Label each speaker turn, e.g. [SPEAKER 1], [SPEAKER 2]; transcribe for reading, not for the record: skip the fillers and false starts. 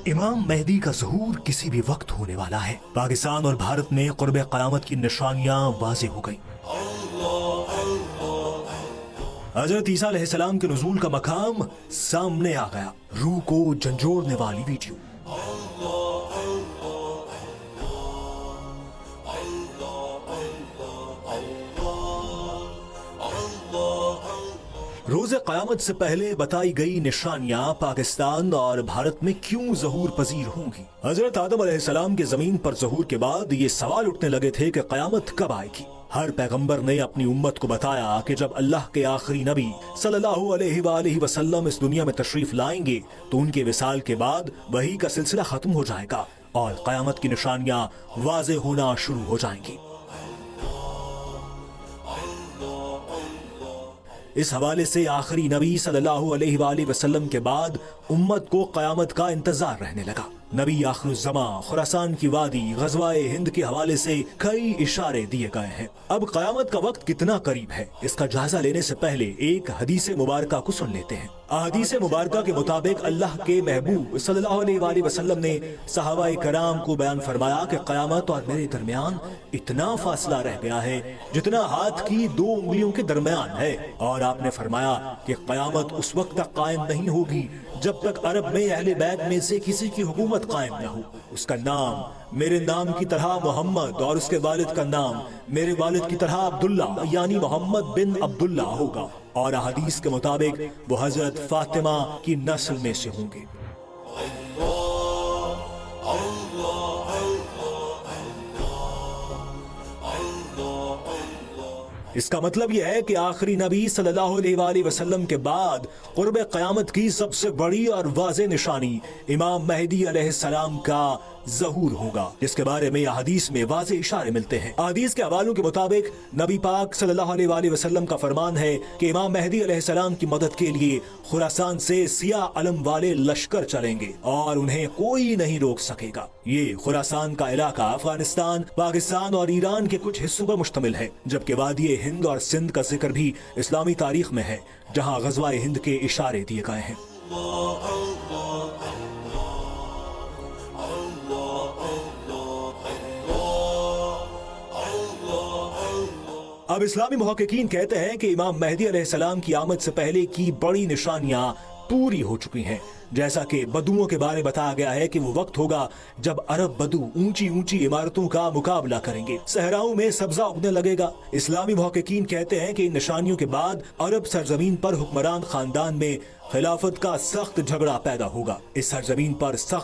[SPEAKER 1] इमाम मेहदी का ज़हूर किसी भी वक्त होने वाला है। पाकिस्तान और भारत में क़ुर्ब क़यामत की निशानियां वाज़ेह हो गई। हज़रत ईसा अलैहिस्सलाम के नुज़ूल का मकाम सामने आ गया। रूह को झंझोड़ने वाली वीडियो। रोज़े क़यामत से पहले बताई गई निशानियां पाकिस्तान और भारत में क्यों ज़हूर पजीर होंगी। हजरत आदम अलैहिस्सलाम के जमीन पर ज़हूर के बाद ये सवाल उठने लगे थे कि क़यामत कब आएगी। हर पैगंबर ने अपनी उम्मत को बताया कि जब अल्लाह के आखिरी नबी सल्लल्लाहु अलैहि वसल्लम इस दुनिया में तशरीफ लाएंगे तो उनके विसाल के बाद वही का सिलसिला खत्म हो जाएगा और क़यामत की निशानियां वाज़ेह होना शुरू हो जाएंगी। इस हवाले से आखिरी नबी सल्लल्लाहु अलैहि वसल्लम के बाद उम्मत को क़यामत का इंतजार रहने लगा। नबी आखिरुज़्ज़मा, खुरासान की वादी, ग़ज़वाए हिंद के हवाले से कई इशारे दिए गए हैं। अब क़यामत का वक्त कितना करीब है, इसका जायजा लेने से पहले एक हदीस मुबारका को सुन लेते हैं। हदीस मुबारका के मुताबिक अल्लाह के महबूब सल्लल्लाहु अलैहि वसल्लम ने सहाबाए कराम को बयान फरमाया कि क़यामत और मेरे दरमियान इतना फासला रह गया है जितना हाथ की 2 उंगलियों के दरमियान है। और आपने फरमाया कि क़यामत उस वक्त तक कायम नहीं होगी जब तक अरब में अहले बैत में से किसी की हुकूमत कायम न हो। उसका नाम मेरे नाम की तरह मोहम्मद और उसके वालिद का नाम मेरे वालिद की तरह अब्दुल्ला यानी मोहम्मद बिन अब्दुल्ला होगा। और हदीस के मुताबिक वो हजरत फातिमा की नस्ल में से होंगे। इसका मतलब यह है कि आखिरी नबी सल्लल्लाहु अलैहि वसल्लम के बाद क़ुर्ब क़यामत की सबसे बड़ी और वाज़ेह निशानी इमाम मेहदी अलैहिस्सलाम का ज़हूर होगा, जिसके बारे में हदीस में वाज़ेह इशारे मिलते हैं। हदीस के हवालों के मुताबिक नबी पाक सल्लल्लाहु अलैहि वसल्लम का फरमान है कि इमाम मेहदी अलैहिस्सलाम की मदद के लिए खुरासान से सियाह अलम वाले लश्कर चलेंगे और उन्हें कोई नहीं रोक सकेगा। ये खुरासान का इलाका अफगानिस्तान, पाकिस्तान और ईरान के कुछ हिस्सों पर मुश्तमिल है, जबकि वादी हिंद और सिंध का जिक्र भी इस्लामी तारीख में है, जहाँ ग़ज़वाए हिंद के इशारे दिए गए हैं। अब इस्लामी मुहक्किकीन कहते हैं कि इमाम मेहदी अलैहिस्सलाम की आमद से पहले की बड़ी निशानियां पूरी हो चुकी हैं। जैसा कि बदुओं के बारे में बताया गया है कि वो वक्त होगा जब अरब बदू ऊंची ऊंची इमारतों का मुकाबला करेंगे, सहराओं में सब्जा उगने लगेगा। इस्लामी मुहक्किकीन कहते हैं कि इन निशानियों के बाद अरब सरजमीन पर हुक्मरान खानदान में खिलाफत का सख्त झगड़ा पैदा होगा। इस सरजमीन पर सख्त